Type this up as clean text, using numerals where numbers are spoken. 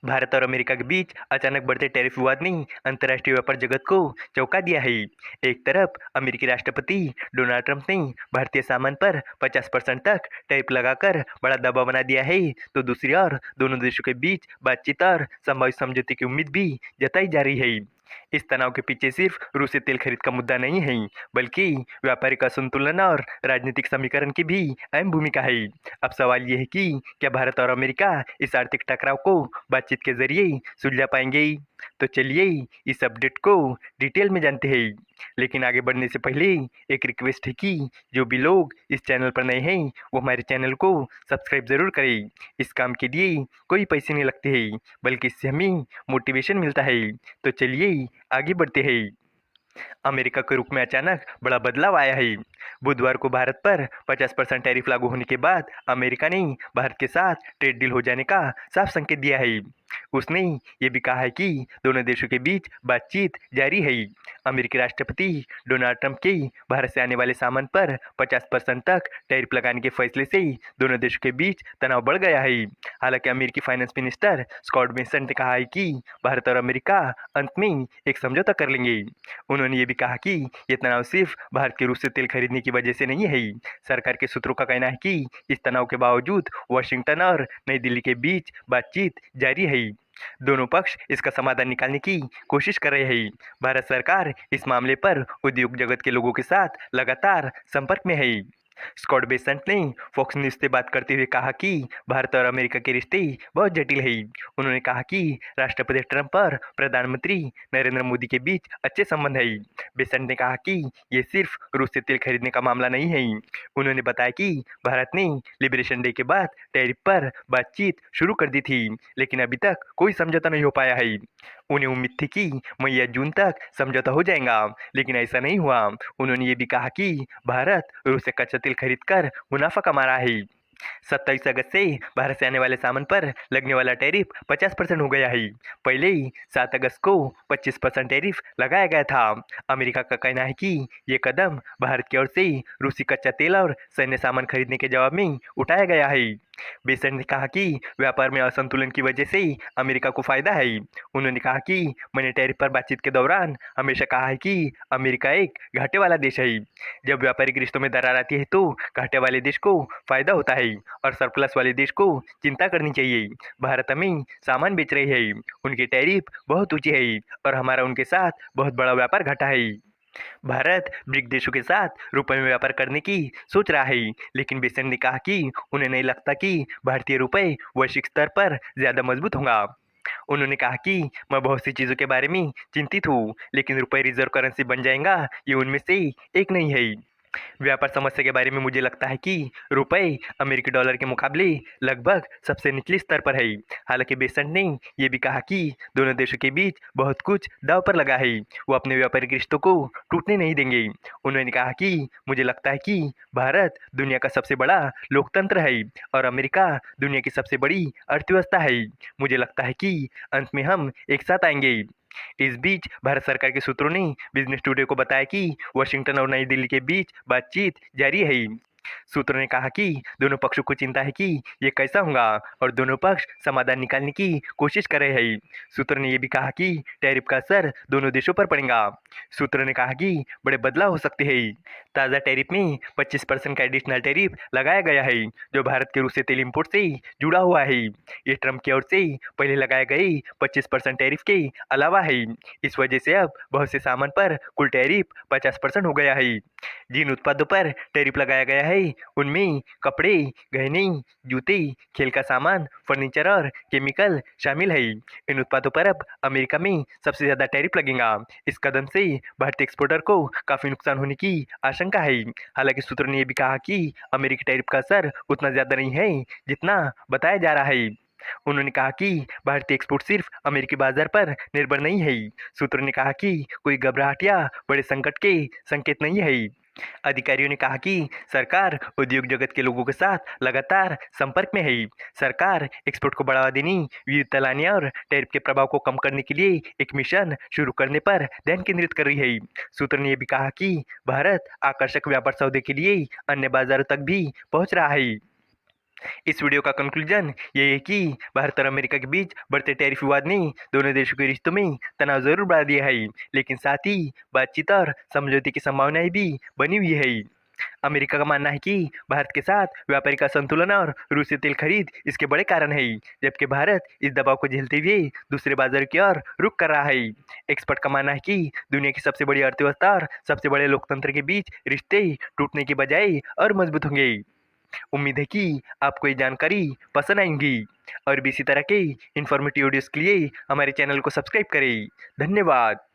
भारत और अमेरिका के बीच अचानक बढ़ते टैरिफ विवाद ने अंतर्राष्ट्रीय व्यापार जगत को चौंका दिया है। एक तरफ अमेरिकी राष्ट्रपति डोनाल्ड ट्रंप ने भारतीय सामान पर 50% तक टैरिफ लगाकर बड़ा दबाव बना दिया है, तो दूसरी ओर दोनों देशों के बीच बातचीत और संभावित समझौते की उम्मीद भी जताई जा रही है। इस तनाव के पीछे सिर्फ रूसी तेल खरीद का मुद्दा नहीं है, बल्कि व्यापारिक असंतुलन और राजनीतिक समीकरण की भी अहम भूमिका है। अब सवाल यह है कि क्या भारत और अमेरिका इस आर्थिक टकराव को बातचीत के जरिए सुलझा पाएंगे? तो चलिए इस अपडेट को डिटेल में जानते हैं। लेकिन आगे बढ़ने से पहले एक रिक्वेस्ट है कि जो भी लोग इस चैनल पर नए हैं वो हमारे चैनल को सब्सक्राइब जरूर करें। इस काम के लिए कोई पैसे नहीं लगते हैं, बल्कि इससे हमें मोटिवेशन मिलता है। तो चलिए आगे बढ़ते हैं। अमेरिका के रुख में अचानक बड़ा बदलाव आया है। बुधवार को भारत पर 50% टैरिफ लागू होने के बाद अमेरिका ने भारत के साथ ट्रेड डील हो जाने का साफ संकेत दिया है। उसने ये भी कहा है कि दोनों देशों के बीच बातचीत जारी है। अमेरिकी राष्ट्रपति डोनाल्ड ट्रंप के भारत से आने वाले सामान पर 50% तक टैरिफ लगाने के फैसले से दोनों देशों के बीच तनाव बढ़ गया है। हालांकि अमेरिकी फाइनेंस मिनिस्टर स्कॉट बेसेंट ने कहा है कि भारत और अमेरिका अंत में एक समझौता कर लेंगे। उन्होंने ये भी कहा कि ये तनाव सिर्फ भारत के रूस से तेल खरीदने की वजह से नहीं है। सरकार के सूत्रों का कहना है कि इस तनाव के बावजूद वाशिंगटन और नई दिल्ली के बीच बातचीत जारी है। दोनों पक्ष इसका समाधान निकालने की कोशिश कर रहे हैं। भारत सरकार इस मामले पर उद्योग जगत के लोगों के साथ लगातार संपर्क में है। स्कॉट बेसेंट ने फॉक्स न्यूज से बात करते हुए कहा कि भारत और अमेरिका के रिश्ते बहुत जटिल हैं। उन्होंने कहा कि राष्ट्रपति ट्रंप और प्रधानमंत्री नरेंद्र मोदी के बीच अच्छे संबंध हैं। बेसेंट ने कहा कि ये सिर्फ रूस से तेल खरीदने का मामला नहीं है। उन्होंने बताया कि भारत ने लिबरेशन डे के बाद टैरिफ पर बातचीत शुरू कर दी थी, लेकिन अभी तक कोई समझौता नहीं हो पाया है। उन्हें उम्मीद थी कि मई या जून तक समझौता हो जाएगा, लेकिन ऐसा नहीं हुआ। उन्होंने ये भी कहा कि भारत रूस से कच्चा तेल खरीदकर मुनाफा कमा रहा है। 27 अगस्त से भारत से आने वाले सामान पर लगने वाला टैरिफ 50% हो गया है। पहले ही 7 अगस्त को 25% टैरिफ लगाया गया था। अमेरिका का कहना है कि ये कदम भारत की ओर से रूसी कच्चा तेल और सैन्य सामान खरीदने के जवाब में उठाया गया है। बेसेंट ने कहा कि व्यापार में असंतुलन की वजह से अमेरिका को फायदा है। उन्होंने कहा कि मैंने टैरिफ पर बातचीत के दौरान हमेशा कहा है कि अमेरिका एक घाटे वाला देश है। जब व्यापारिक रिश्तों में दरार आती है तो घाटे वाले देश को फायदा होता है और सरप्लस वाले देश को चिंता करनी चाहिए। भारत हमें सामान बेच रही है, उनकी टैरिफ बहुत ऊंची है और हमारा उनके साथ बहुत बड़ा व्यापार घटा है। भारत ब्रिक देशों के साथ रुपए में व्यापार करने की सोच रहा है, लेकिन बेसेंट ने कहा कि उन्हें नहीं लगता कि भारतीय रुपए वैश्विक स्तर पर ज्यादा मजबूत होगा। उन्होंने कहा कि मैं बहुत सी चीजों के बारे में चिंतित हूँ, लेकिन रुपए रिजर्व करेंसी बन जाएगा ये उनमें से एक नहीं है। व्यापार समस्या के बारे में मुझे लगता है कि रुपए अमेरिकी डॉलर के मुकाबले लगभग सबसे निचले स्तर पर है। हालांकि बेसेंट ने यह भी कहा कि दोनों देशों के बीच बहुत कुछ दांव पर लगा है, वो अपने व्यापारिक रिश्तों को टूटने नहीं देंगे। उन्होंने कहा कि मुझे लगता है कि भारत दुनिया का सबसे बड़ा लोकतंत्र है और अमेरिका दुनिया की सबसे बड़ी अर्थव्यवस्था है। मुझे लगता है कि अंत में हम एक साथ आएंगे। इस बीच भारत सरकार के सूत्रों ने बिजनेस टुडे को बताया कि वाशिंगटन और नई दिल्ली के बीच बातचीत जारी है। सूत्रों ने कहा कि दोनों पक्षों को चिंता है कि ये कैसा होगा और दोनों पक्ष समाधान निकालने की कोशिश कर रहे हैं। सूत्रों ने यह भी कहा कि टैरिफ का असर दोनों देशों पर पड़ेगा। सूत्रों ने कहा कि बड़े बदलाव हो सकते हैं। ताज़ा टैरिफ में 25% का एडिशनल टैरिफ लगाया गया है, जो भारत के रूसी तेल इंपोर्ट से जुड़ा हुआ है। ये ट्रंप की ओर से पहले लगाए गए 25% टैरिफ के अलावा है। इस वजह से अब बहुत से सामान पर कुल टैरिफ 50% हो गया है। जिन उत्पादों पर टैरिफ लगाया गया है उनमें कपड़े, गहने, जूते, खेल का सामान, फर्नीचर और केमिकल शामिल है। इन उत्पादों पर अब अमेरिका में सबसे ज़्यादा टैरिफ लगेगा। इस कदम से भारतीय एक्सपोर्टर को काफ़ी नुकसान होने की आशंका है। हालांकि सूत्रों ने यह भी कहा कि अमेरिकी टैरिफ का असर उतना ज़्यादा नहीं है जितना बताया जा रहा है। उन्होंने कहा कि भारतीय एक्सपोर्ट सिर्फ अमेरिकी बाजार पर निर्भर नहीं है। सूत्रों ने कहा कि कोई घबराहट या बड़े संकट के संकेत नहीं है। अधिकारियों ने कहा कि सरकार उद्योग जगत के लोगों के साथ लगातार संपर्क में है। सरकार एक्सपोर्ट को बढ़ावा देने, विविधता लाने और टैरिफ के प्रभाव को कम करने के लिए एक मिशन शुरू करने पर ध्यान केंद्रित कर रही है। सूत्रों ने यह भी कहा कि भारत आकर्षक व्यापार सौदे के लिए अन्य बाजारों तक भी पहुंच रहा है। इस वीडियो का कंक्लूजन ये है कि भारत और अमेरिका के बीच बढ़ते टैरिफ विवाद ने दोनों देशों के रिश्तों में तनाव जरूर बढ़ा दिया है, लेकिन साथ ही बातचीत और समझौते की संभावनाएं भी बनी हुई है। अमेरिका का मानना है कि भारत के साथ व्यापारिक असंतुलन और रूसी तेल खरीद इसके बड़े कारण है, जबकि भारत इस दबाव को झेलते हुए दूसरे बाजारों की ओर रुख कर रहा है। एक्सपर्ट का मानना है कि दुनिया की सबसे बड़ी अर्थव्यवस्था और सबसे बड़े लोकतंत्र के बीच रिश्ते टूटने की बजाय और मजबूत होंगे। उम्मीद है कि आपको ये जानकारी पसंद आएंगी और भी इसी तरह के इन्फॉर्मेटिव वीडियोस के लिए हमारे चैनल को सब्सक्राइब करें। धन्यवाद।